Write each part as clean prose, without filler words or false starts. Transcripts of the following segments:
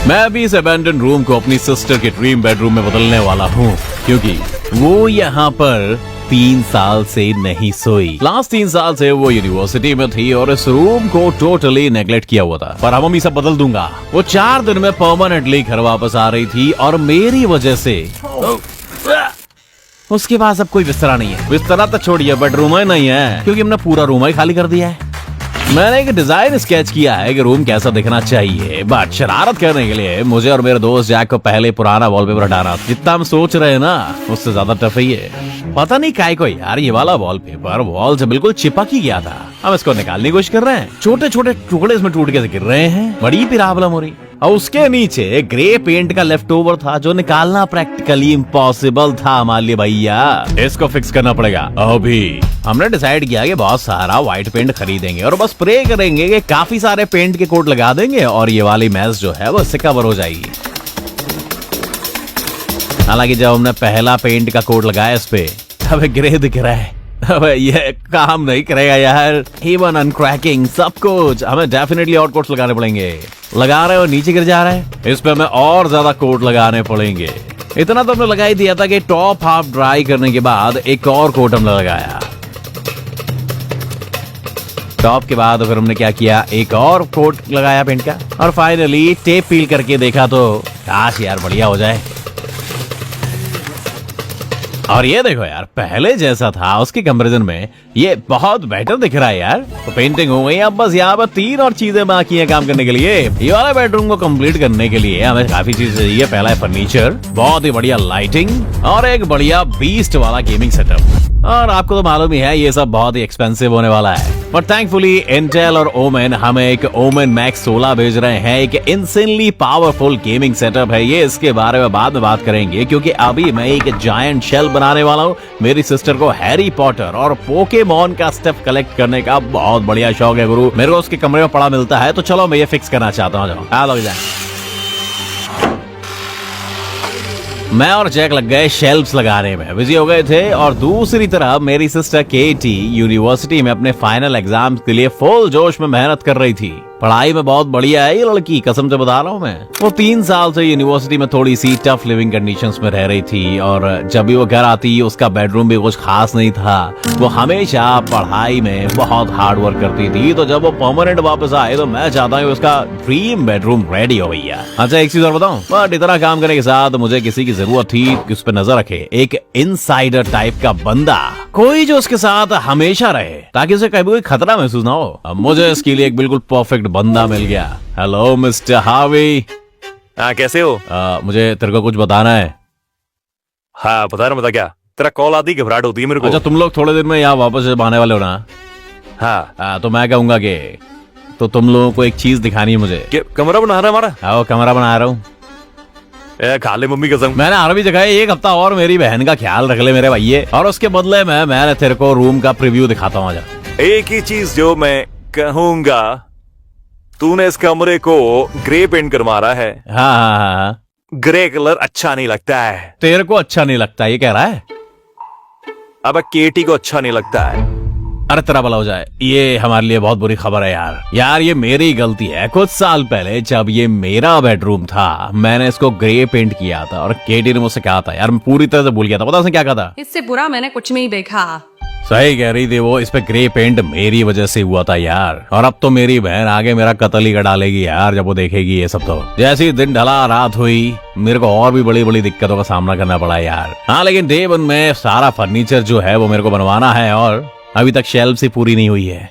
मैं अभी इस अबैंडन रूम को अपनी सिस्टर के ड्रीम बेडरूम में बदलने वाला हूँ, क्योंकि वो यहाँ पर 3 साल से नहीं सोई। लास्ट 3 साल से वो यूनिवर्सिटी में थी और इस रूम को टोटली नेग्लेक्ट किया हुआ था। पर अब हम सब बदल दूंगा। वो 4 दिन में परमानेंटली घर वापस आ रही थी और मेरी वजह से उसके पास अब कोई बिस्तरा नहीं है। बिस्तरा तो छोड़िए, बेडरूम ही नहीं है, क्योंकि हमने पूरा रूम ही खाली कर दिया है। मैंने एक डिजाइन स्केच किया है कि रूम कैसा दिखना चाहिए, बट शरारत करने के लिए मुझे और मेरे दोस्त जैक को पहले पुराना वॉलपेपर हटाना। जितना हम सोच रहे हैं ना, उससे ज्यादा टफ ही है। पता नहीं काय को यार, ये वाला वॉलपेपर वॉल से बिल्कुल चिपक ही गया था। हम इसको निकालने की कोशिश कर रहे हैं, छोटे छोटे टुकड़े इसमें टूट के गिर रहे हैं, बड़ी प्रॉब्लम हो रही। और उसके नीचे ग्रे पेंट का लेफ्ट ओवर था, जो निकालना प्रैक्टिकली इम्पॉसिबल था हमारे लिए भैया। इसको फिक्स करना पड़ेगा। अभी हमने डिसाइड किया कि बहुत सारा व्हाइट पेंट खरीदेंगे और बस स्प्रे करेंगे कि काफी सारे पेंट के कोट लगा देंगे और ये वाली मैस जो है वो इससे कवर हो जाएगी। हालांकि जब हमने पहला पेंट का कोट लगाया इस पे, अब ग्रे दिख रहा है। अबे ये काम नहीं करेगा यार। इवन अनक्रैकिंग सब कुछ, हमें डेफिनेटली और कोट्स लगाने पड़ेंगे। लगा रहे हो नीचे गिर जा रहा है, इस पे हमें और ज्यादा कोट लगाने पड़ेंगे। इतना तो हमने लगा ही दिया था कि टॉप हाफ ड्राई करने के बाद एक और कोट हमने लगाया। टॉप के बाद फिर हमने क्या किया, एक और कोट लगाया पेंट का, और फाइनली टेप पील करके देखा तो काश यार बढ़िया हो जाए। और ये देखो यार, पहले जैसा था उसके कंपैरिजन में ये बहुत बेटर दिख रहा है यार। तो पेंटिंग हो गई, अब बस यहाँ पर 3 और चीजें बाकी हैं काम करने के लिए। ये वाला बेडरूम को कंप्लीट करने के लिए हमें काफी चीजें चाहिए। पहला है फर्नीचर, बहुत ही बढ़िया लाइटिंग और एक बढ़िया बीस्ट वाला गेमिंग सेटअप। और आपको तो मालूम ही है ये सब बहुत ही एक्सपेंसिव होने वाला है, बट थैंकफुली इंटेल और ओमेन हमें एक ओमेन मैक्स 16 भेज रहे हैं। एक इंसेनली पावरफुल गेमिंग सेटअप है ये, इसके बारे में बाद में बात करेंगे, क्योंकि अभी मैं एक जायंट शेल बनाने वाला हूँ। मेरी सिस्टर को हैरी पॉटर और पोकेमॉन का स्टफ कलेक्ट करने का बहुत बढ़िया शौक है गुरु। मेरे को उसके कमरे में पड़ा मिलता है, तो चलो मैं ये फिक्स करना चाहता हूँ। मैं और जैक लग गए शेल्फ्स लगाने में, बिजी हो गए थे। और दूसरी तरफ मेरी सिस्टर केटी यूनिवर्सिटी में अपने फाइनल एग्जाम्स के लिए फुल जोश में मेहनत कर रही थी। पढ़ाई में बहुत बढ़िया है ये लड़की, कसम से बता रहा हूँ मैं। वो 3 साल से यूनिवर्सिटी में थोड़ी सी टफ लिविंग कंडीशंस में रह रही थी, और जब भी वो घर आती उसका बेडरूम भी कुछ खास नहीं था। वो हमेशा पढ़ाई में बहुत हार्ड वर्क करती थी, तो जब वो परमानेंट वापस आए तो मैं चाहता हूँ उसका ड्रीम बेडरूम रेडी हो गया। अच्छा एक चीज और बताऊं, बट इतना काम करने के साथ मुझे किसी की जरूरत थी कि उस पर नजर रखे, एक इनसाइडर टाइप का बंदा, कोई जो उसके साथ हमेशा रहे, ताकि उसे कभी कोई खतरा महसूस ना हो। अब मुझे इसके लिए एक बिल्कुल परफेक्ट बंदा मिल गया। Hello mister Harvey. कैसे हो? मुझे तेरे को कुछ बताना है। हाँ बता क्या, तेरा कॉल आती घबराहट होती है मेरे को। अच्छा तुम लोग थोड़े दिन में यहाँ वापस आने वाले हो ना? हाँ। तो मैं कहूंगा कि तो तुम लोगों को एक चीज दिखानी है मुझे। कमरा बना रहा है हमारा? हाँ कमरा बना रहा हूँ। खा ले मम्मी कसम। मैंने अरबी जगह एक हफ्ता और मेरी बहन का ख्याल रख ले मेरे भैया, और उसके बदले में मैं तेरे को रूम का प्रीव्यू दिखाता हूँ। एक ही चीज जो मैं कहूंगा, तूने इस कमरे को ग्रे पेंट करवा रहा है। हाँ। ग्रे कलर अच्छा नहीं लगता है। तेरे को अच्छा नहीं लगता ये कह रहा है? अब केटी को अच्छा नहीं लगता है। अरे तेरा भला हो जाए, ये हमारे लिए बहुत बुरी खबर है यार ये मेरी गलती है। कुछ साल पहले जब ये मेरा बेडरूम था, मैंने इसको ग्रे पेंट किया था, और केटी ने मुझसे कहा था यार, मैं पूरी तरह से भूल गया था। पता उसने क्या कहा था? इससे बुरा मैंने कुछ नहीं देखा। सही कह रही थी वो, इस पे ग्रे पेंट मेरी वजह से हुआ था यार। और अब तो मेरी बहन आगे मेरा कत्ल ही कर डालेगी यार जब वो देखेगी ये सब। तो जैसे ही दिन ढला रात हुई, मेरे को और भी बड़ी बड़ी दिक्कतों का सामना करना पड़ा यार। हाँ लेकिन डे 1 में सारा फर्नीचर जो है वो मेरे को बनवाना है, और अभी तक शेल्फ ही पूरी नहीं हुई है।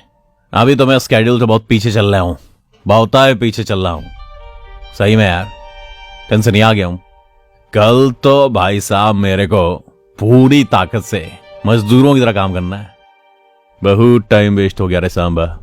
अभी तो मैं स्केड्यूल से बहुत पीछे चल रहा हूँ, बहुत पीछे चल रहा हूँ सही में यार। टेंशन ही आ गया हूँ। कल तो भाई साहब मेरे को पूरी ताकत से मजदूरों की तरह काम करना है। बहुत टाइम वेस्ट हो गया रे सांबा।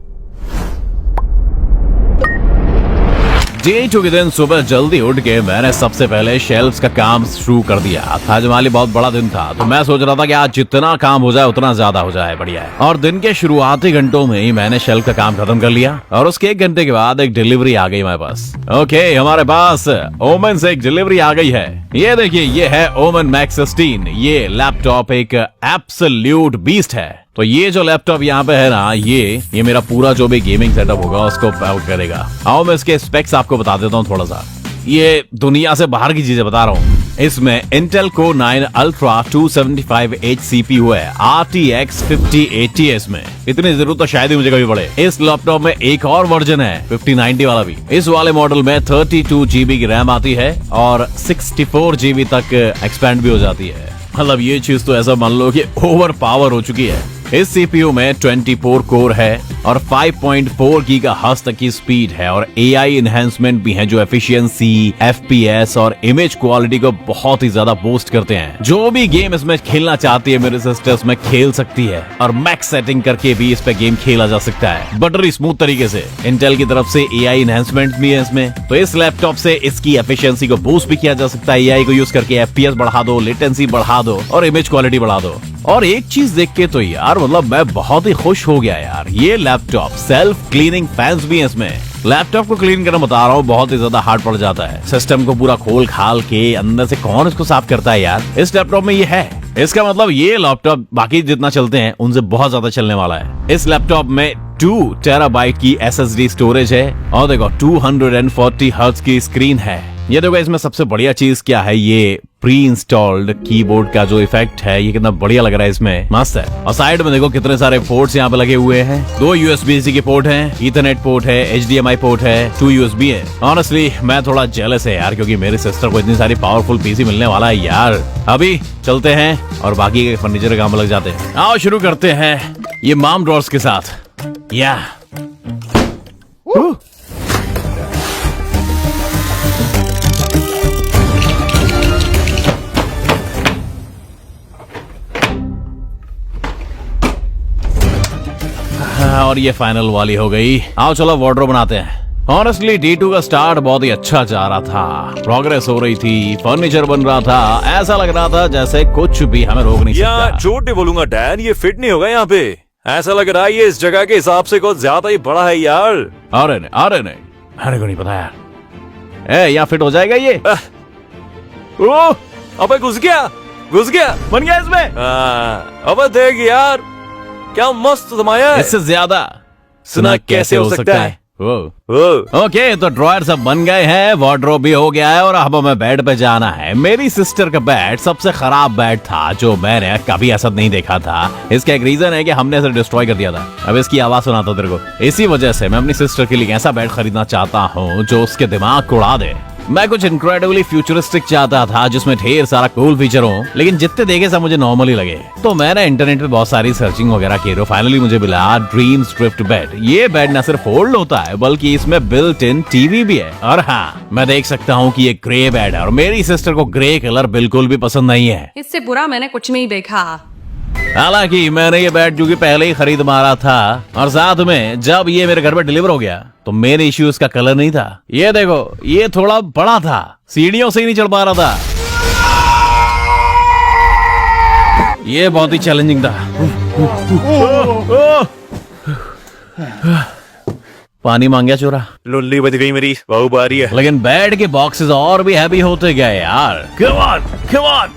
डे 2 के दिन सुबह जल्दी उठ के मैंने सबसे पहले शेल्फ्स का काम शुरू कर दिया। आज हमारे लिए बहुत बड़ा दिन था, तो मैं सोच रहा था कि आज जितना काम हो जाए उतना ज्यादा हो जाए, बढ़िया है। और दिन के शुरुआती घंटों में ही मैंने शेल्फ का काम खत्म कर लिया, और उसके 1 घंटे के बाद एक डिलीवरी आ गई हमारे पास। ओके, हमारे पास ओमेन से एक डिलीवरी आ गई है। ये देखिए, ये है ओमेन मैक्स 16। ये लैपटॉप एक एब्सोल्यूट बीस्ट है। तो ये जो लैपटॉप यहाँ पे है ना, ये मेरा पूरा जो भी गेमिंग सेटअप होगा उसको पावर करेगा। आओ मैं इसके स्पेक्स आपको बता देता हूँ थोड़ा सा। ये दुनिया से बाहर की चीजें बता रहा हूँ। इसमें Intel Core 9 Ultra 275H CPU है RTX 5080 है इसमें। इतनी जरूरत तो शायद ही मुझे कभी पड़े। इस लैपटॉप में एक और वर्जन है 5090 वाला भी। इस वाले मॉडल में 32 GB की रैम आती है और 64 GB तक एक्सपेंड भी हो जाती है। मतलब ये चीज तो ऐसा मान लो कि ओवर पावर हो चुकी है। इस सीपीयू में 24 कोर है और 5.4 गीगाहर्ट्ज तक की स्पीड है और एआई एनहांसमेंट भी है जो एफिशिएंसी, एफपीएस और इमेज क्वालिटी को बहुत ही ज्यादा बूस्ट करते हैं। जो भी गेम इसमें खेलना चाहती है मेरे सिस्टर्स में खेल सकती है और मैक्स सेटिंग करके भी इस पे गेम खेला जा सकता है बटरी स्मूथ तरीके से। इंटेल की तरफ से एआई एनहांसमेंट भी है इसमें, तो इस लैपटॉप से इसकी एफिशिएंसी को बूस्ट भी किया जा सकता है। एआई को यूज करके एफपीएस बढ़ा दो, लेटेंसी बढ़ा दो और इमेज क्वालिटी बढ़ा दो। और एक चीज देख के तो यार मतलब मैं बहुत ही खुश हो गया यार। ये लैपटॉप सेल्फ क्लीनिंग फैंस भी है इसमें। लैपटॉप को क्लीन करना बता रहा हूँ बहुत ही ज्यादा हार्ड पड़ जाता है। सिस्टम को पूरा खोल खाल के अंदर से कौन इसको साफ करता है यार। इस लैपटॉप में ये है। इसका मतलब ये लैपटॉप बाकी जितना चलते हैं उनसे बहुत ज्यादा चलने वाला है। इस लैपटॉप में 2 टेराबाइट की SSD स्टोरेज है और देखो 240 हर्ट्ज की स्क्रीन है। ये देखो इसमें सबसे बढ़िया चीज क्या है, ये प्री इंस्टॉल्ड कीबोर्ड का जो इफेक्ट है ये कितना बढ़िया लग रहा है इसमें, मस्त है। और साइड में देखो कितने सारे पोर्ट्स यहाँ पे लगे हुए हैं। 2 USB-C के पोर्ट हैं, ईथरनेट पोर्ट है, HDMI पोर्ट है, 2 USB है। ऑनेस्टली मैं थोड़ा जेलस है यार क्योंकि मेरी सिस्टर को इतनी सारी पावरफुल पीसी मिलने वाला है यार। अभी चलते हैं और बाकी के फर्नीचर के काम लग जाते हैं। आओ शुरू करते हैं ये मॉम ड्रॉर्स के साथ। या और ये फाइनल वाली हो गई। आओ चलो वार्डरोब बनाते हैं। ऑनेस्टली D2 का स्टार्ट बहुत ही अच्छा जा रहा था, प्रोग्रेस हो रही थी, फर्नीचर बन रहा था, ऐसा लग रहा था जैसे कुछ भी हमें रोक नहीं सकता। यार झूठ नहीं बोलूंगा डैन, ये फिट नहीं होगा यहाँ पे। ऐसा लग रहा है ये इस जगह के हिसाब से कुछ ज्यादा ही बड़ा है यार। अरे नहीं मेरे को नहीं पता यार। यहाँ फिट हो जाएगा ये। ओह अबे घुस गया बन गया इसमें। अबे देख यार क्या मस्त जमाया है। इससे ज्यादा सुना कैसे हो सकता है। ओके तो ड्रॉयर सब बन गए हैं, वार्डरोब भी हो गया है और अब हमें बेड पे जाना है। मेरी सिस्टर का बेड सबसे खराब बेड था जो मैंने कभी ऐसा नहीं देखा था। इसका एक रीजन है कि हमने इसे डिस्ट्रॉय कर दिया था। अब इसकी आवाज सुनाता हूं तेरे को। इसी वजह से मैं अपनी सिस्टर के लिए ऐसा बेड खरीदना चाहता हूँ जो उसके दिमाग को उड़ा दे। मैं कुछ इनक्रेडिबली फ्यूचरिस्टिक चाहता था जिसमें ढेर सारा कूल फीचर हो, लेकिन जितने देखे सब मुझे नॉर्मल ही लगे। तो मैंने इंटरनेट पे बहुत सारी सर्चिंग वगैरह की तो फाइनली मुझे मिला ड्रीम्स ड्रिफ्ट बेड। ये बेड न सिर्फ फोल्ड होता है बल्कि इसमें बिल्ट इन टीवी भी है। और हाँ मैं देख सकता हूँ कि ये ग्रे बेड है और मेरी सिस्टर को ग्रे कलर बिल्कुल भी पसंद नहीं है। इससे बुरा मैंने कुछ नहीं देखा। हालांकि मैंने ये बेड जो कि पहले ही खरीद मारा था और साथ में जब ये मेरे घर पे डिलीवर हो गया तो मेन इश्यू इसका कलर नहीं था। ये देखो ये थोड़ा बड़ा था, सीढ़ियों से ही नहीं चढ़ पा रहा था। ये बहुत ही चैलेंजिंग था। पानी मांग गया चोरा। लुल्ली बज गई मेरी, बहू बारी है। लेकिन बेड के बॉक्सेस और भी हैवी होते गए यार। Come on, come on.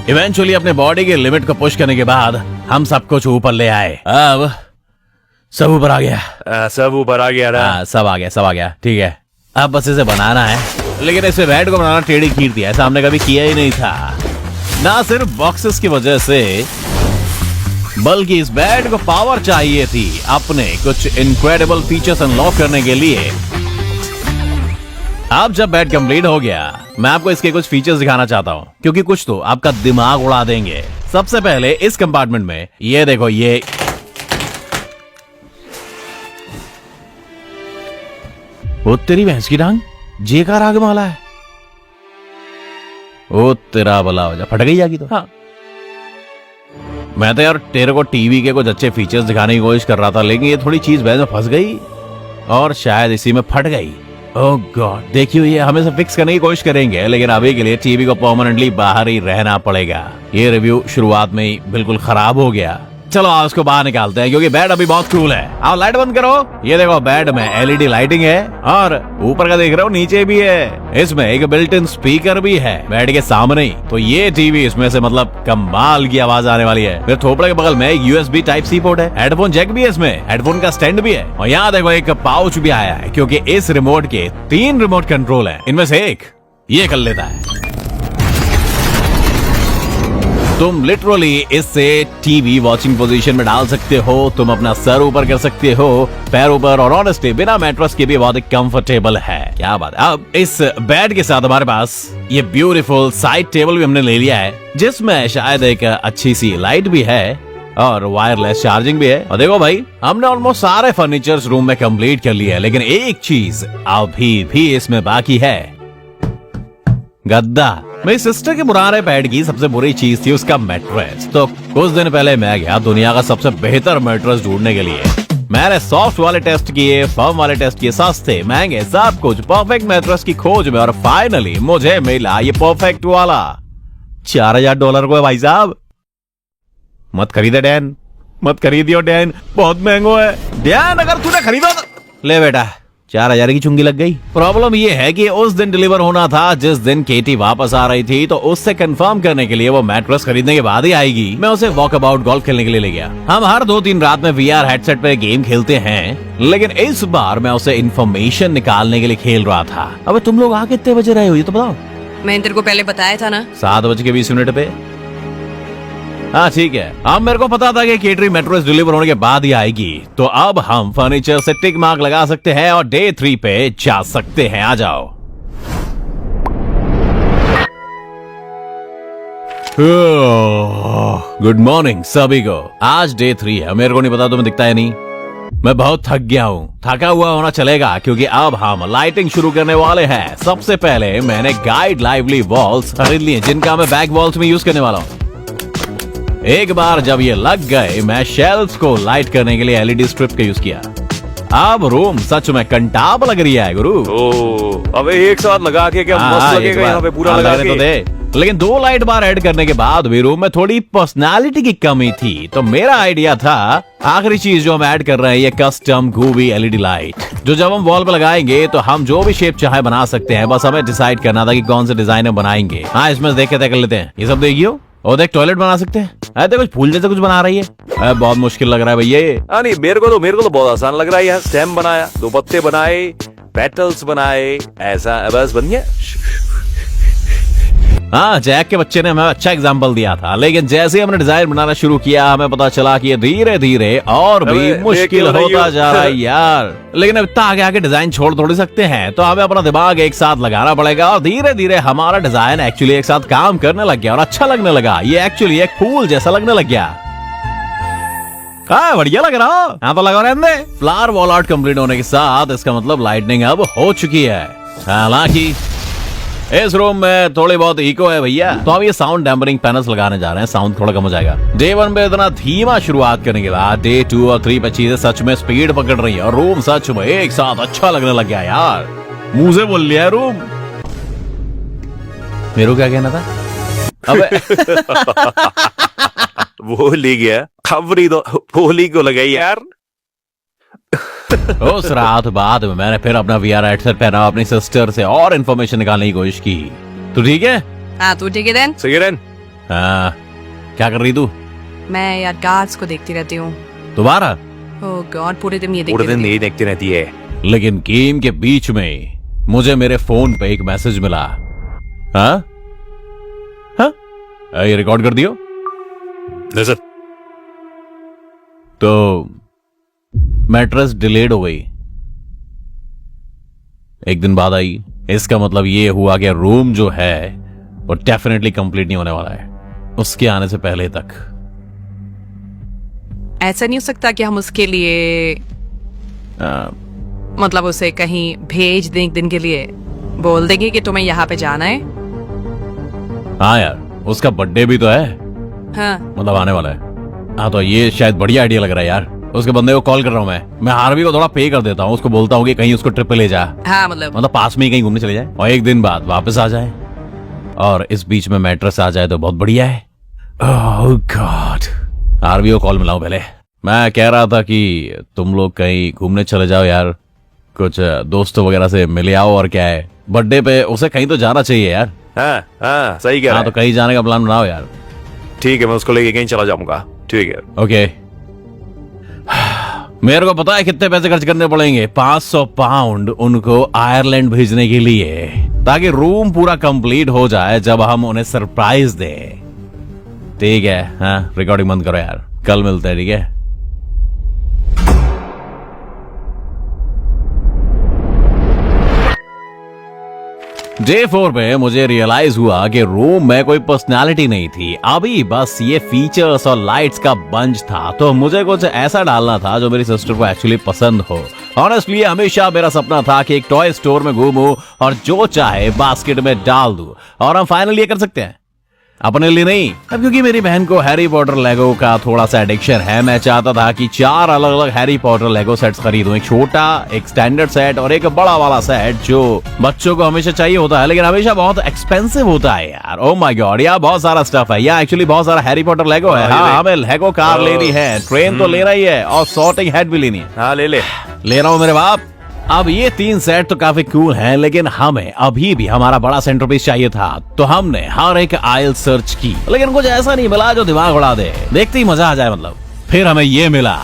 Eventually अपने बॉडी के लिमिट को पुश करने के बाद हम सब कुछ ऊपर ले आए। अब सब ऊपर आ गया। सब ऊपर आ गया ना। सब आ गया ठीक है। अब बस इसे बनाना है, लेकिन इसे बेड को बनाना टेढ़ी खीर दिया, ऐसा हमने कभी किया ही नहीं था। ना सिर्फ बॉक्सेस की वजह से बल्कि इस बेड को पावर चाहिए थी अपने कुछ इनक्रेडिबल फीचर्स अनलॉक करने के लिए। अब जब बेड कंप्लीट हो गया मैं आपको इसके कुछ फीचर्स दिखाना चाहता हूँ क्योंकि कुछ तो आपका दिमाग उड़ा देंगे। सबसे पहले इस कंपार्टमेंट में ये देखो, ये वो तेरी भैंस की टांग जे का राग माला है। ओ तेरा भला हो जा, फट गई जागी तो। हाँ मैं तो यार तेरे को टीवी के कुछ अच्छे फीचर्स दिखाने की कोशिश कर रहा था, लेकिन ये थोड़ी चीज वैसे फंस गई और शायद इसी में फट गई। ओह गॉड, देखियो ये हमें से फिक्स करने की कोशिश करेंगे, लेकिन अभी के लिए टीवी को परमानेंटली बाहर ही रहना पड़ेगा। ये रिव्यू शुरुआत में ही बिल्कुल खराब हो गया चलो आओ उसको बाहर निकालते हैं क्योंकि बेड अभी बहुत कूल है। आओ लाइट बंद करो। ये देखो बेड में एलईडी लाइटिंग है और ऊपर का देख रहे हो नीचे भी है। इसमें एक बिल्ट इन स्पीकर भी है बेड के सामने ही। तो ये टीवी इसमें से मतलब कमाल की आवाज आने वाली है। मेरे थोपड़े के बगल में यूएसबी टाइप सी पोर्ट है, हेडफोन जैक भी है, इसमें हेडफोन का स्टैंड भी है और यहाँ देखो एक पाउच भी आया है क्योंकि इस रिमोट के 3 रिमोट कंट्रोल है, इनमें से एक ये कर लेता है। तुम लिटरली इससे टीवी वॉचिंग पोजीशन में डाल सकते हो, तुम अपना सर ऊपर कर सकते हो, पैर ऊपर, और ऑनेस्टली बिना मैट्रेस के भी बहुत कंफर्टेबल है। क्या बात है। अब इस बेड के साथ हमारे पास ये ब्यूटीफुल साइड टेबल भी हमने ले लिया है जिसमें शायद एक अच्छी सी लाइट भी है और वायरलेस चार्जिंग भी है। और देखो भाई हमने ऑलमोस्ट सारे फर्नीचर्स रूम में कंप्लीट कर लिया है, लेकिन एक चीज अभी भी इसमें बाकी है, गद्दा। मेरी सिस्टर के पुराने बेड की सबसे बुरी चीज थी उसका मैट्रेस। तो कुछ दिन पहले मैं गया दुनिया का सबसे बेहतर मैट्रेस ढूंढने के लिए। मैंने सॉफ्ट वाले टेस्ट किए, फर्म वाले टेस्ट किए, सस्ते महंगे सब कुछ, परफेक्ट मैट्रेस की खोज में, और फाइनली मुझे मिला ये परफेक्ट वाला। $4000 को है भाई साहब। मत खरीदे डैन, मत खरीदियो डैन, बहुत महंगो है। डैन अगर तूने खरीदा तो ले बेटा, 4000 की चुंगी लग गई। प्रॉब्लम ये है कि उस दिन डिलीवर होना था जिस दिन केटी वापस आ रही थी, तो उससे कंफर्म करने के लिए वो मैट्रेस खरीदने के बाद ही आएगी। मैं उसे वॉक अबाउट गोल्फ खेलने के लिए ले गया। हम हर 2-3 रात में वीआर हेडसेट पे गेम खेलते हैं, लेकिन इस बार मैं उसे इन्फॉर्मेशन निकालने के लिए खेल रहा था। अब तुम लोग आ कितने बजे रहे हो ये तो बताओ। मैंने तेरे को पहले बताया था ना, 7:20 पे। हाँ ठीक है, अब मेरे को पता था कि केटरी मैट्रेस डिलीवर होने के बाद ही आएगी, तो अब हम फर्नीचर से टिक मार्क लगा सकते हैं और डे 3 पे जा सकते हैं। आ जाओ। गुड मॉर्निंग सभी को। आज डे 3 है, मेरे को नहीं पता तुम्हें दिखता है नहीं। मैं बहुत थक गया हूँ, थका हुआ होना चलेगा क्योंकि अब हम लाइटिंग शुरू करने वाले हैं। सबसे पहले मैंने गाइड लाइवली वॉल्स खरीद लिए जिनका मैं बैक वॉल्स में यूज करने वाला हूँ। एक बार जब ये लग गए, मैं शेल्फ्स को लाइट करने के लिए एलईडी स्ट्रिप का यूज किया। अब रूम सच में कंटाब लग रही है गुरु। अबे एक साथ लगा के क्या मस्त लगेगा यहाँ पे पूरा लगा के। तो दे, लेकिन 2 लाइट बार ऐड करने के बाद भी रूम में थोड़ी पर्सनालिटी की कमी थी, तो मेरा आइडिया था आखिरी चीज जो हम ऐड कर रहे हैं ये कस्टम गूवी एलईडी लाइट, जो जब हम वॉल पे लगाएंगे तो हम जो भी शेप चाहे बना सकते हैं। बस हमें डिसाइड करना था कि कौन से डिजाइन हम बनाएंगे। हाँ इसमें देख के तय कर लेते हैं। ये सब देखियो, और देख टॉयलेट बना सकते हैं। अरे कुछ फूल जैसा कुछ बना रही है, बहुत मुश्किल लग रहा है भैया ये। नहीं मेरे को तो बहुत आसान लग रहा है यार। स्टेम बनाया, 2 पत्ते बनाए, पेटल्स बनाए, ऐसा बस बन गया। हाँ जैक के बच्चे ने हमें अच्छा एग्जाम्पल दिया था, लेकिन जैसे हमने डिजाइन बनाना शुरू किया हमें पता चला कि ये धीरे धीरे और भी मुश्किल होता जा रहा है यार। लेकिन अब इतना आगे आगे डिजाइन छोड़ थोड़ी सकते हैं, तो हमें अपना दिमाग एक साथ लगाना पड़ेगा और धीरे धीरे हमारा डिजाइन एक्चुअली एक साथ काम करने लग गया और अच्छा लगने लगा। ये एक्चुअली एक फूल जैसा लगने लग गया। बढ़िया लग रहा हो। यहाँ तो लगा रहने दे। फ्लावर वॉल आर्ट कंप्लीट होने के साथ इसका मतलब लाइटनिंग अब हो चुकी है। हालांकि इस रूम में थोड़ी बहुत इको है भैया, तो हम ये साउंड डैम्परिंग पैनल्स लगाने जा रहे हैं, साउंड थोड़ा कम हो जाएगा। डे 1 पे इतना धीमा शुरुआत करने के बाद डे 2 और 3 पे चीजें सच में स्पीड पकड़ रही है और रूम सच में एक साथ अच्छा लगने लग गया यार। मुंह से बोल लिया रूम। मेरे को क्या कहना था? अबे बोल ही गया, खबरी तो बोली को लगाई यार। उस रात बाद में मैंने फिर अपना वीआर हेडसेट पहना, अपनी सिस्टर से और इन्फॉर्मेशन निकालने की कोशिश की। तू ठीक है? हाँ तू ठीक है देन? सही है देन। हाँ क्या कर रही तू? मैं यार गार्ड्स को देखती रहती हूँ। दोबारा? ओह गॉड, पूरे दिन ये पूरे देखती दिन रहती यही देखती रहती है। लेकिन गेम के बीच में मुझे मेरे फोन पे एक मैसेज मिला। हाँ हाँ ये रिकॉर्ड कर दियो। तो मैट्रेस डिलेड हो गई, 1 दिन बाद आई। इसका मतलब ये हुआ कि रूम जो है वो डेफिनेटली कंप्लीट नहीं होने वाला है उसके आने से पहले तक। ऐसा नहीं हो सकता कि हम उसके लिए मतलब उसे कहीं भेज दें 1 दिन के लिए, बोल देंगे कि तुम्हें यहाँ पे जाना है। हाँ यार उसका बर्थडे भी तो है। हाँ मतलब आने वाला है। हाँ तो ये शायद बढ़िया आइडिया लग रहा है यार। उसके बंदे को कॉल कर रहा हूँ मैं हार्वी को थोड़ा पे कर देता हूँ, उसको बोलता हूँ कि कहीं उसको ट्रिप पे ले जा। हाँ मतलब पास में ही कहीं घूमने चले जाए और 1 दिन बाद वापस आ जाए और इस बीच में मैट्रेस आ जाए तो बहुत बढ़िया है। ओह गॉड आरबीओ कॉल मिलाओ पहले। मैं कह रहा था कि तुम लोग कहीं घूमने चले जाओ यार, कुछ दोस्तों वगैरह से मिले आओ। और क्या है, बर्थडे पे उसे कहीं तो जाना चाहिए यार। हाँ सही कह रहा हाँ, तो है। कहीं जाने का प्लान बनाओ यार। ठीक है, मैं उसको लेके कहीं चला जाऊंगा। ठीक है। ओके। मेरे को पता है कितने पैसे खर्च करने पड़ेंगे, 500 पाउंड उनको आयरलैंड भेजने के लिए, ताकि रूम पूरा कंप्लीट हो जाए जब हम उन्हें सरप्राइज दें। ठीक है, हाँ रिकॉर्डिंग बंद करो यार, कल मिलते हैं, ठीक है। डे 4 पे मुझे रियलाइज हुआ कि रूम में कोई पर्सनालिटी नहीं थी, अभी बस ये फीचर्स और लाइट्स का बंच था। तो मुझे कुछ ऐसा डालना था जो मेरी सिस्टर को एक्चुअली पसंद हो। ऑनेस्टली हमेशा मेरा सपना था कि एक टॉय स्टोर में घूमूं और जो चाहे बास्केट में डाल दूं, और हम फाइनली ये कर सकते हैं। अपने लिए नहीं, अब क्योंकि मेरी बहन को हैरी पॉटर लेगो का थोड़ा सा एडिक्शन है, मैं चाहता था कि 4 अलग अलग हैरी पॉटर लेगो सेट्स खरीदूं। एक छोटा, एक स्टैंडर्ड सेट और एक बड़ा वाला सेट जो बच्चों को हमेशा चाहिए होता है, लेकिन हमेशा बहुत एक्सपेंसिव होता है यार। ओह माय गॉड, यहाँ बहुत सारा स्टफ है। यहाँ एक्चुअली बहुत सारा हैरी पॉटर लेगो है। हाँ, हमें लेगो कार लेनी है, ट्रेन तो लेना ही है, और सॉर्टिंग हेड भी लेनी है। हाँ ले रहा हूँ मेरे बाप। अब ये 3 सेट तो काफी कूल हैं, लेकिन हमें अभी भी हमारा बड़ा सेंटरपीस चाहिए था। तो हमने हर एक आयल सर्च की, लेकिन कुछ ऐसा नहीं मिला जो दिमाग उड़ा दे, देखते ही मजा आ जाए मतलब। फिर हमें ये मिला,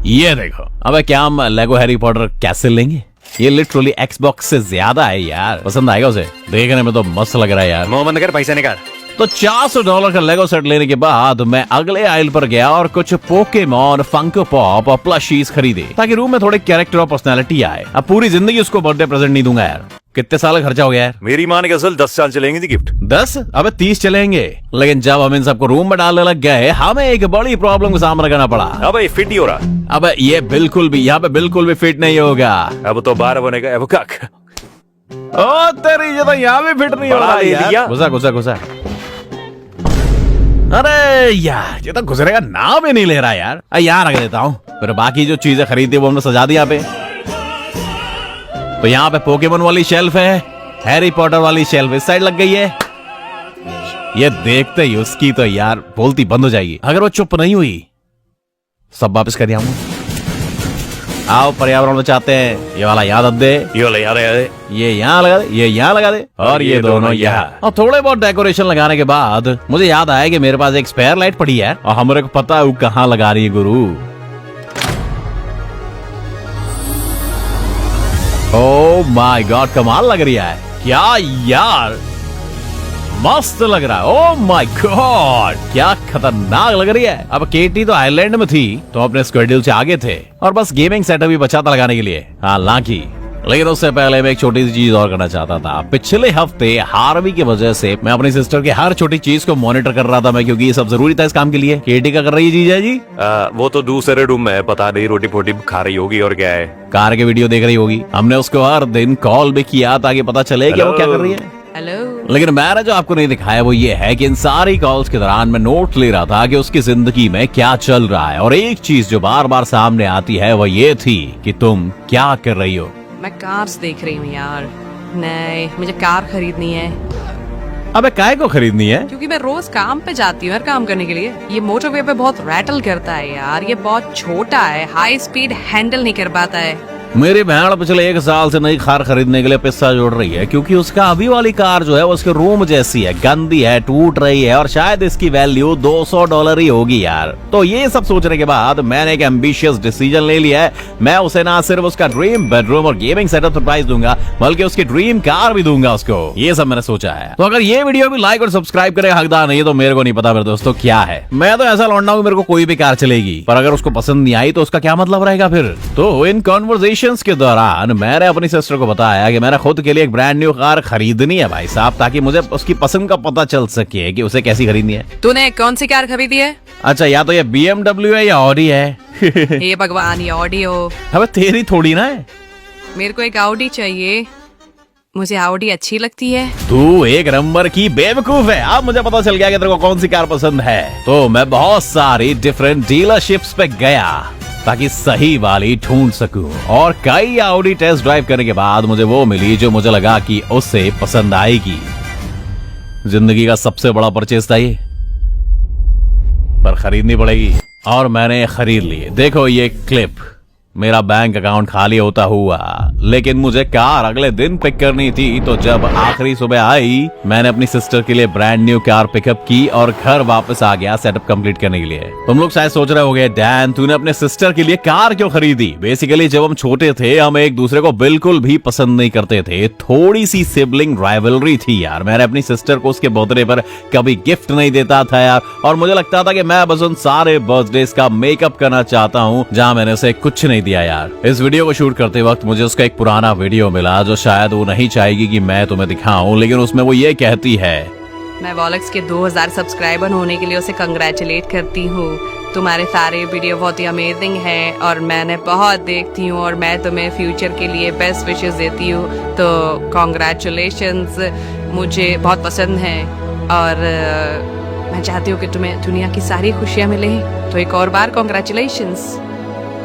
ये देखो। अबे क्या हम लेगो हैरी पॉटर कैसल लेंगे? ये लिटरली एक्सबॉक्स से ज्यादा है यार, पसंद आएगा उसे? देखने में तो मस्त लग रहा है यार। मुंह बंद कर, पैसा निकाल। तो $400 का लेगो सेट लेने के बाद मैं अगले आइल पर गया और कुछ पोकेमॉन, फंको पॉप और प्लशीज खरीदे, ताकि रूम में थोड़े कैरेक्टर और पर्सनालिटी आए। अब पूरी जिंदगी उसको बर्थडे प्रेजेंट नहीं दूंगा यार। कितने साल का खर्चा हो गया यार? मेरी माँ ने असल 10 साल चलेंगे थी गिफ्ट। 10? अबे 30 चलेंगे। लेकिन जब हम इन सबको रूम में डालने लग गए, हमें एक बड़ी प्रॉब्लम का सामना करना पड़ा। अब ये फिट ही हो रहा। अब ये बिल्कुल भी, यहाँ पे बिल्कुल भी फिट नहीं होगा। अब तो 12 बनेगा। अब कक ओ तेरी, ये तो यहाँ भी फिट नहीं हो रहा यार। घुसा। अरे यार, ये तो गुजरे का नाम ही नहीं ले रहा यार। यहाँ रख देता हूँ, फिर बाकी जो चीजें खरीदी वो हमने सजा दी यहाँ पे। तो यहाँ पे पोकेमोन वाली शेल्फ है, हैरी पॉटर वाली शेल्फ इस साइड लग गई है। ये देखते ही उसकी तो यार बोलती बंद हो जाएगी। अगर वो चुप नहीं हुई, सब वापस कर दिया। आओ, पर्यावरण बचाते हैं। ये वाला याद दे, ये वाला याद है। ये यहाँ लगा दे, ये यहाँ लगा दे, और ये दोनों यहाँ। और थोड़े बहुत डेकोरेशन लगाने के बाद मुझे याद आया कि मेरे पास एक स्पेयर लाइट पड़ी है, और हमारे को पता है वो कहाँ लगा रही है गुरु। ओह माय गॉड, कमाल लग रही है क्या यार, मस्त लग रहा है। ओह माय गॉड, क्या खतरनाक लग रही है। अब केटी तो आयरलैंड में थी, तो अपने स्केड्यूल से आगे थे, और बस गेमिंग सेटअप भी बचा था लगाने के लिए। हालांकि लेकिन उससे पहले मैं एक छोटी सी चीज और करना चाहता था। पिछले हफ्ते हार्वी की वजह से मैं अपनी सिस्टर की हर छोटी चीज को मॉनिटर कर रहा था मैं, क्योंकि ये सब जरूरी था इस काम के लिए। केटी क्या कर रही है जीजा जी? वो तो दूसरे रूम में, पता नहीं रोटी फोटी खा रही होगी और क्या है। कार के वीडियो देख रही होगी। हमने उसको हर दिन कॉल भी किया ताकि पता चले कि वो क्या कर रही है। हेलो। लेकिन मैंने जो आपको नहीं दिखाया वो ये है कि इन सारी कॉल्स के दौरान मैं नोट ले रहा था कि उसकी जिंदगी में क्या चल रहा है, और एक चीज जो बार बार सामने आती है वो ये थी कि तुम क्या कर रही हो। मैं कार्स देख रही हूँ यार। नहीं, मुझे कार खरीदनी है। अबे काय को खरीदनी है? क्योंकि मैं रोज काम पे जाती हूँ यार, काम करने के लिए। ये मोटरवे पे बहुत रैटल करता है यार, ये बहुत छोटा है, हाई स्पीड हैंडल नहीं कर पाता है। मेरी बहन पिछले 1 साल से नई कार खरीदने के लिए पैसा जोड़ रही है, क्योंकि उसका अभी वाली कार जो है वो उसके रूम जैसी है, गंदी है, टूट रही है, और शायद इसकी वैल्यू $200 ही होगी यार। तो ये सब सोचने के बाद मैंने एक एम्बिशियस डिसीजन ले लिया है। मैं उसे ना सिर्फ उसका ड्रीम बेडरूम और गेमिंग सेटअप सरप्राइज दूंगा, बल्कि उसकी ड्रीम कार भी दूंगा उसको। ये सब मैंने सोचा है। तो अगर ये वीडियो भी लाइक और सब्सक्राइब करे हकदार नहीं, तो मेरे को नहीं पता मेरे दोस्तों क्या है। मैं तो ऐसा लौंडा हूं, मेरे को कोई भी कार चलेगी, पर अगर उसको पसंद नहीं आई तो उसका क्या मतलब रहेगा फिर। तो इन कॉन्वर्सेशंस के दौरान मैंने अपनी सिस्टर को बताया कि मैंने खुद के लिए एक ब्रांड न्यू कार खरीदनी है भाई साहब, ताकि मुझे उसकी पसंद का पता चल सके कि उसे कैसी खरीदनी है। तूने कौन सी कार खरीदी है? अच्छा, या तो ये BMW है या ऑडी है। हे भगवान, ये ऑडी हो। अबे तेरी थोड़ी ना है। मेरे को एक ऑडी चाहिए, मुझे ऑडी अच्छी लगती है। तू एक नंबर की बेवकूफ है। अब मुझे पता चल गया कि तेरे को कौन सी कार पसंद है। तो मैं बहुत सारी डिफरेंट डीलरशिप्स पे गया ताकि सही वाली ढूंढ सकूं, और कई ऑडी टेस्ट ड्राइव करने के बाद मुझे वो मिली जो मुझे लगा कि उसे पसंद आएगी। जिंदगी का सबसे बड़ा परचेज था ये। पर खरीदनी पड़ेगी। और मैंने खरीद ली। देखो ये क्लिप, मेरा बैंक अकाउंट खाली होता हुआ, लेकिन मुझे कार अगले दिन पिक करनी थी। तो जब आखिरी सुबह आई, मैंने अपनी सिस्टर के लिए ब्रांड न्यू कार पिकअप की और घर वापस आ गया सेटअप कंप्लीट करने के लिए। तुम लोग शायद सोच रहे होगे, डैन तूने अपने सिस्टर के लिए कार क्यों खरीदी? बेसिकली जब हम छोटे थे, हम एक दूसरे को बिल्कुल भी पसंद नहीं करते थे। थोड़ी सी सिबलिंग राइवलरी थी यार। मैंने अपनी सिस्टर को उसके बर्थडे पर कभी गिफ्ट नहीं देता था यार, और मुझे लगता था कि मैं बस उन सारे बर्थडे का मेकअप करना चाहता हूँ जहाँ मैंने उसे कुछ नहीं दिया यार। इस वीडियो को शूट करते वक्त मुझे उसका एक पुराना वीडियो मिला जो शायद वो नहीं चाहेगी कि मैं तुम्हें दिखाऊं, लेकिन उसमें वो ये कहती है, मैं वॉलक्स के 2000 सब्सक्राइबर होने के लिए उसे कंग्रेचुलेट करती हूँ। तुम्हारे सारे वीडियो बहुत ही अमेजिंग हैं और मैंने बहुत देखती हूँ और मैं तुम्हें फ्यूचर के लिए बेस्ट विशेस देती हूँ। तो कॉन्ग्रेचुलेशंस, मुझे बहुत पसंद है और मैं चाहती हूँ कि तुम्हें दुनिया की सारी खुशियाँ मिले। तो एक और बार कॉन्ग्रेचुलेशंस।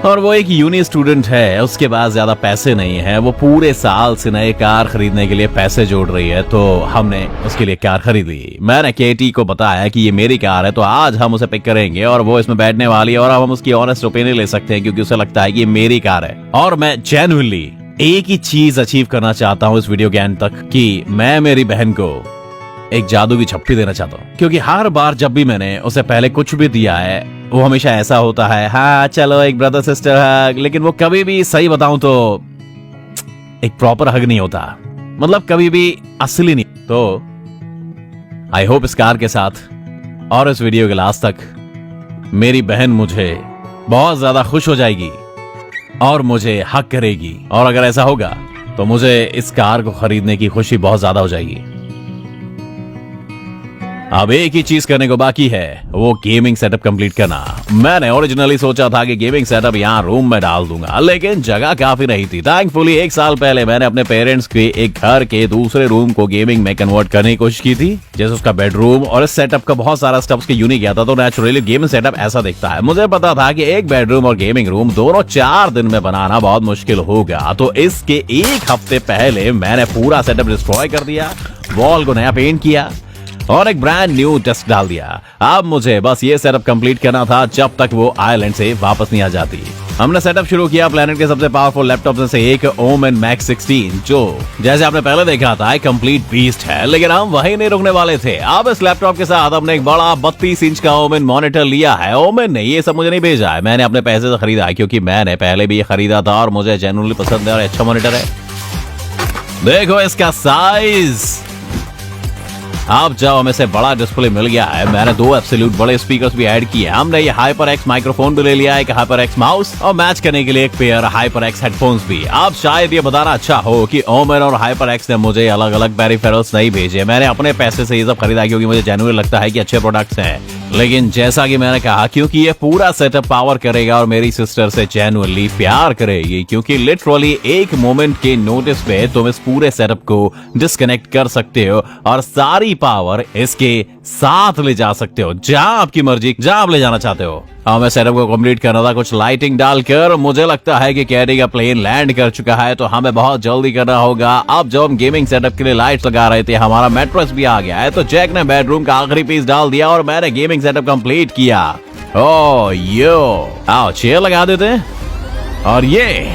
और वो एक यूनी स्टूडेंट है, उसके पास ज्यादा पैसे नहीं है। वो पूरे साल से नए कार खरीदने के लिए पैसे जोड़ रही है, तो हमने उसके लिए कार खरीद ली। मैंने केटी को बताया कि ये मेरी कार है, तो आज हम उसे पिक करेंगे और वो इसमें बैठने वाली है और अब हम उसकी ऑनेस्ट ओपिनियन ले सकते हैं क्योंकि उसे लगता है कि ये मेरी कार है। और मैं जेन्युइनली एक ही चीज अचीव करना चाहता हूँ इस वीडियो के एंड तक, कि मैं मेरी बहन को एक जादू की छप्पी देना चाहता हूँ। क्योंकि हर बार जब भी मैंने उसे पहले कुछ भी दिया है, वो हमेशा ऐसा होता है, हाँ चलो एक ब्रदर सिस्टर हग, लेकिन वो कभी भी, सही बताऊं तो, एक प्रॉपर हग नहीं होता। मतलब कभी भी असली नहीं। तो आई होप इस कार के साथ और इस वीडियो के लास्ट तक मेरी बहन मुझे बहुत ज्यादा खुश हो जाएगी और मुझे हक करेगी। और अगर ऐसा होगा तो मुझे इस कार को खरीदने की खुशी बहुत ज्यादा हो जाएगी। अब एक ही चीज करने को बाकी है, वो गेमिंग सेटअप कंप्लीट करना। मैंने ओरिजिनली सोचा था कि गेमिंग सेटअप यहाँ रूम में डाल दूंगा, लेकिन जगह काफी नहीं थी। थैंकफुली 1 साल पहले मैंने अपने पेरेंट्स के एक घर के दूसरे रूम को गेमिंग में कन्वर्ट करने की कोशिश की थी, जैसे उसका बेडरूम। और इस सेटअप का बहुत सारा स्टेप्स के यूनिक गया था, तो नेचुरली गेमिंग सेटअप ऐसा दिखता है। मुझे पता था कि एक बेडरूम और गेमिंग रूम दोनों 4 दिन में बनाना बहुत मुश्किल होगा, तो इसके 1 हफ्ते पहले मैंने पूरा सेटअप डिस्ट्रॉय कर दिया, वॉल को नया पेंट किया और एक ब्रांड न्यू डेस्क डाल दिया। अब मुझे बस ये सेटअप कंप्लीट करना था जब तक वो आयरलैंड से वापस नहीं आ जाती। हमने सेटअप शुरू किया प्लेनेट के सबसे पावरफुल लैपटॉप में से एक, ओमेन मैक्स 16, जो जैसे आपने पहले देखा था कंप्लीट बीस्ट है। लेकिन हम वहीं नहीं रुकने वाले थे। अब इस लैपटॉप के साथ हमने एक बड़ा 32 इंच का ओमेन मॉनिटर लिया है। ओमेन ने ये सब मुझे नहीं भेजा है, मैंने अपने पैसे से खरीदा है, क्योंकि मैंने पहले भी ये खरीदा था और मुझे जेन्युइनली पसंद है और अच्छा मॉनिटर है। देखो इसका साइज। अब जब हमें से बड़ा डिस्प्ले मिल गया है, मैंने 2 एब्सोल्यूट बड़े स्पीकर्स भी ऐड किए। हमने ये HyperX माइक्रोफोन भी ले लिया, एक HyperX माउस और मैच करने के लिए एक पेयर HyperX हेडफोन्स भी। अब शायद ये बताना अच्छा हो कि ओमेन और HyperX ने मुझे अलग अलग पेरिफेरल्स नहीं भेजे। मैंने अपने पैसे से ये सब खरीदा क्योंकि मुझे जेन्युइन लगता है कि अच्छे प्रोडक्ट्स हैं। लेकिन जैसा कि मैंने कहा, क्योंकि ये पूरा सेटअप पावर करेगा और मेरी सिस्टर से जेन्युइनली प्यार करेगी, क्योंकि लिटरली एक मोमेंट के नोटिस पे तुम इस पूरे सेटअप को डिस्कनेक्ट कर सकते हो और सारी पावर इसके साथ ले जा सकते हो, जहां आपकी मर्जी, जहां आप ले जाना चाहते हो। हमें सेटअप को कंप्लीट करना था कुछ लाइटिंग डालकर। मुझे लगता है कि कैरी का प्लेन लैंड कर चुका है, तो हमें बहुत जल्दी करना होगा। अब जब हम गेमिंग सेटअप के लिए लाइट्स लगा रहे थे, हमारा मैट्रेस भी आ गया है, तो जैक ने बेडरूम का आखिरी पीस डाल दिया और मैंने गेमिंग सेटअप कंप्लीट किया। ओ यो, आओ चेयर लगा देते हैं। और ये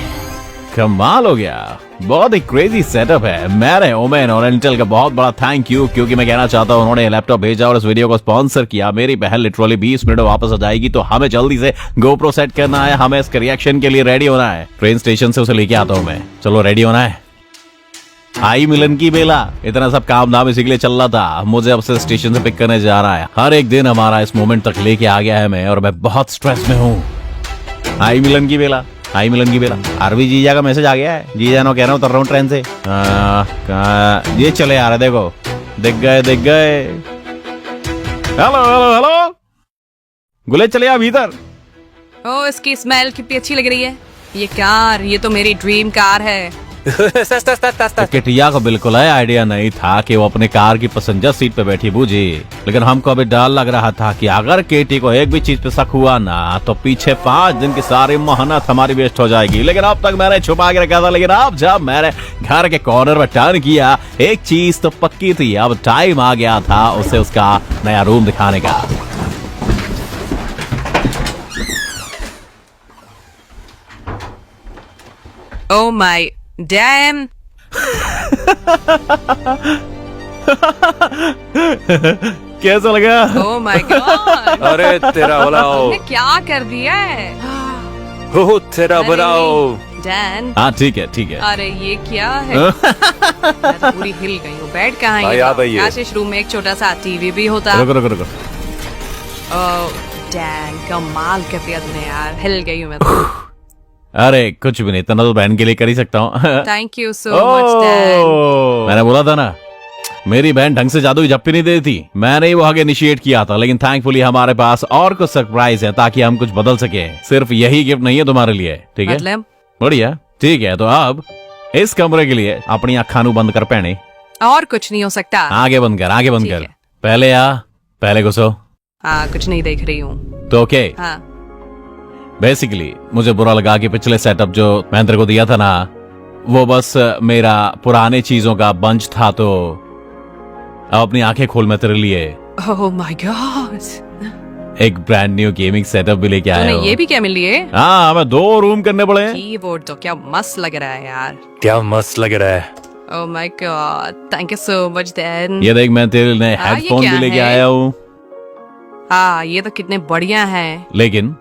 कमाल हो गया, बहुत ही क्रेजी सेटअप है। मैंने ओमेन और इंटेल का बहुत बड़ा थैंक यू, क्योंकि मैं कहना चाहता हूँ उन्होंने लैपटॉप भेजा और इस वीडियो को स्पॉन्सर किया। मेरी बहन लिटरली 20 मिनट में वापस आ जाएगी, तो हमें जल्दी से GoPro सेट करना है, हमें इसके रिएक्शन के लिए रेडी होना है। ट्रेन स्टेशन से उसे लेके आता हूँ मैं, चलो रेडी होना है। आई मिलन की बेला, इतना सब काम धाम इसी के लिए चल रहा था। मुझे अब से स्टेशन से पिक करने जा रहा है। हर एक दिन हमारा इस मोमेंट तक लेके आ गया है मैं, और मैं बहुत स्ट्रेस में हूँ। आई मिलन की बेला, आई मिलन की बेला। आरवी जीजा का मैसेज आ गया है, जीजा नो कह रहा हूँ उतर रहा हूँ ट्रेन से। ये चले आ रहे, देखो दिख गए दिख गए। हेलो हेलो हेलो, गुले चले आ भीतर। ओ इसकी स्मेल कितनी अच्छी लग रही है। ये कार, ये तो मेरी ड्रीम कार है। किटिया को बिल्कुल आइडिया नहीं था कि वो अपने कार की पैसेंजर सीट पे बैठी बूझी, लेकिन हमको अभी डर लग रहा था कि अगर केटी को एक भी चीज पे शक हुआ ना, तो पीछे 5 दिन की सारी मेहनत हमारी वेस्ट हो जाएगी। लेकिन अब तक मैंने छुपा के रखा था, लेकिन अब जब मैंने घर के कॉर्नर में टर्न किया, एक चीज तो पक्की थी, अब टाइम आ गया था उसे उसका नया रूम दिखाने का। Oh my damn! कैसा लगा? Oh my god! अरे तेरा भलाओ, तुमने क्या कर दिया है? हो तेरा भलाओ। डैन, हाँ ठीक है ठीक है। अरे ये क्या है? मैं तो पूरी हिल गई हूँ। बेड कहाँ भाई, है? आ गई है। आशीष रूम में एक छोटा सा टीवी भी होता। रुको रुको रुको। ओह डैन, कमाल कर दिया तूने यार, हिल गई हूँ मैं तो। अरे कुछ भी नहीं, इतना तो बहन के लिए कर ही सकता हूँ। Thank you so much Dan. मैंने बोला था ना, मेरी बहन ढंग से जादू की झप्पी नहीं देती थी। मैंने ही वो आगे इनिशिएट किया था, लेकिन थैंकफुली हमारे पास और कुछ सरप्राइज है ताकि हम कुछ बदल सके। सिर्फ यही गिफ्ट नहीं है तुम्हारे लिए, ठीक है? मतलब बढ़िया, ठीक है। तो अब इस कमरे के लिए अपनी अखा नु बंद कर पहने। और कुछ नहीं हो सकता। आगे बंद कर, आगे बंद ठीक कर। है। पहले आ, पहले घुसो। हाँ, कुछ नहीं देख रही हूँ। तो ओके, हाँ, बेसिकली मुझे बुरा लगा कि पिछले सेटअप जो मैंने तेरे को दिया था ना, वो बस मेरा पुराने चीजों का बंच था। तो अब अपनी आंखें खोल, मैं तेरे लिए ओह माय गॉड, एक ब्रांड न्यू गेमिंग सेटअप भी लेके आया तूने हूँ। ये भी क्या मिल लिए? हाँ, हमें 2 रूम करने पड़े हैं। कीबोर्ड तो क्या मस्त लग रहा है यार। क्या मस्त लग रहा है। Oh my God, thank you so much Dan. ये देख, मैं तेरे लिए हाँ, ये हेडफोन क्या भी लेके है? आया हूँ। हाँ, ये तो कितने बढ़िया हैं। लेकिन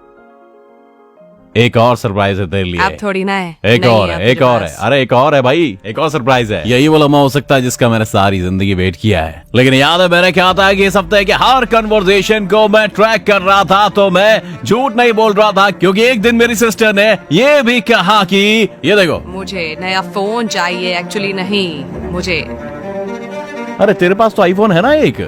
एक और सरप्राइज है तेरे लिए। अब थोड़ी ना है। एक नहीं और है है, आपके एक और है। पास। अरे एक और है भाई, एक और सरप्राइज है। यही वो लम्हा हो सकता है जिसका मैंने सारी जिंदगी वेट किया है। लेकिन याद है मैंने क्या था कि इस हफ्ते के हर कन्वर्सेशन को मैं ट्रैक कर रहा था, तो मैं झूठ नहीं बोल रहा था, क्योंकि एक दिन मेरी सिस्टर ने ये भी कहा कि ये देखो। मुझे नया फोन चाहिए, एक्चुअली नहीं मुझे। अरे तेरे पास तो आईफोन है ना एक?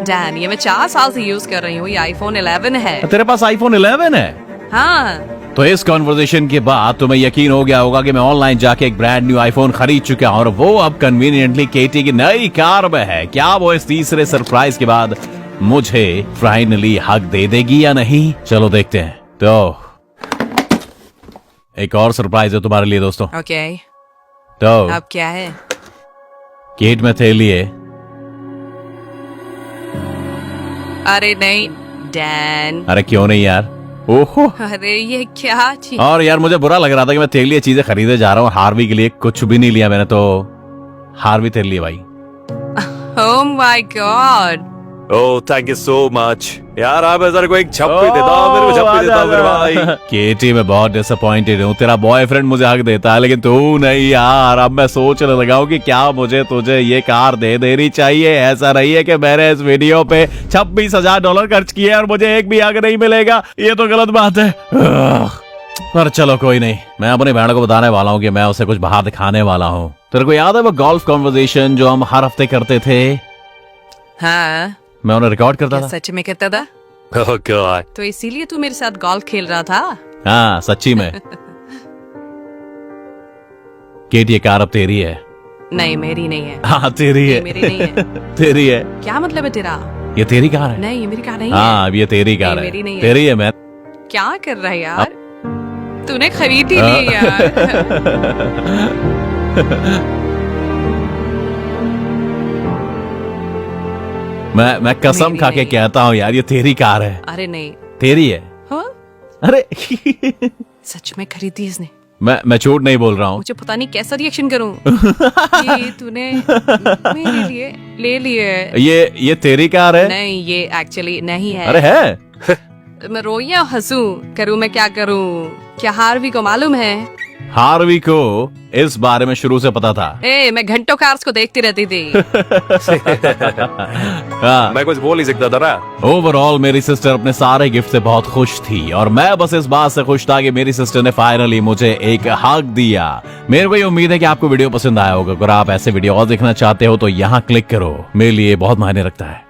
डैन, ये मैं 4 साल से यूज कर रही हूँ। ये आईफोन 11 है। तेरे पास आईफोन 11 है? हाँ, तो इस कॉन्वर्सेशन के बाद तुम्हें यकीन हो गया होगा कि मैं ऑनलाइन जाके एक ब्रांड न्यू आईफोन खरीद चुका हूं, और वो अब कन्वीनियंटली केटी की नई कार में है। क्या वो इस तीसरे सरप्राइज के बाद मुझे फाइनली हक दे देगी या नहीं? चलो देखते हैं। तो एक और सरप्राइज है तुम्हारे लिए दोस्तों। ओके, तो अब क्या है? केट में थे लिए अरे नहीं डैन, अरे क्यों नहीं यार? ओहो, अरे ये क्या चीज? और यार मुझे बुरा लग रहा था कि मैं तेरे लिए चीजें खरीदे जा रहा हूँ, हार्वी के लिए कुछ भी नहीं लिया मैंने। तो हार्वी तेरे लिए भाई। Oh my God, oh thank you so much यार। आप ऐसा को एक छप्पी देता हूँ, मेरे को छप्पी देता हूँ मेरे भाई। केटी मैं बहुत डिसअपॉइंटेड हूँ। तेरा बॉयफ्रेंड मुझे हक देता है, लेकिन तू नहीं यार। अब मैं सोचने लगा हूँ कि क्या मुझे तुझे ये कार दे देनी चाहिए। ऐसा नहीं है कि मैंने इस वीडियो पे $26,000 खर्च किए और मुझे एक भी हक नहीं मिलेगा। ये तो गलत बात है। पर चलो कोई नहीं, मैं अपनी बहन को बताने वाला हूँ कि मैं उसे कुछ बाहर दिखाने वाला हूँ। तेरे को याद है वो गोल्फ कॉन्वर्सेशन जो हम हर हफ्ते करते थे? हाँ, मैं उन्हें रिकॉर्ड करता क्या था। सच में करता था? ओह गॉड, तो इसीलिए तू मेरे साथ गोल्फ खेल रहा था? हाँ सच्ची में। केट ये कार अब तेरी है। नहीं, मेरी नहीं है। हाँ तेरी है। मेरी नहीं है। तेरी है। क्या मतलब है तेरा? ये तेरी कार है। नहीं, ये मेरी कार नहीं है। हाँ अब ये तेरी कार नहीं, है। मेरी नहीं है। तेरी है। मैं क्या कर रहा है यार? तूने खरीदी नहीं यार। मैं कसम मेरी खा के नहीं। कहता हूँ यार, ये तेरी कार है। अरे नहीं। तेरी है। हाँ? अरे सच में खरीदी इसने? मैं झूठ नहीं बोल रहा हूँ। मुझे पता नहीं कैसा रिएक्शन करूं। ये तूने मेरे लिए ले लिए? ये तेरी कार है? नहीं, ये एक्चुअली नहीं है। अरे है। मैं रोऊं या हंसूं? करूं मैं क्या करूं? क्या हार्वी को मालूम है? हार्वी को इस बारे में शुरू से पता था। मैं घंटों कार्स को देखती रहती थी। हाँ। मैं कुछ बोल ही सकता था ना। ओवरऑल मेरी सिस्टर अपने सारे गिफ्ट से बहुत खुश थी, और मैं बस इस बात से खुश था कि मेरी सिस्टर ने फाइनली मुझे एक हक दिया। मेरे को ये उम्मीद है कि आपको वीडियो पसंद आया होगा। अगर आप ऐसे वीडियो और देखना चाहते हो तो यहाँ क्लिक करो, मेरे लिए बहुत मायने रखता है।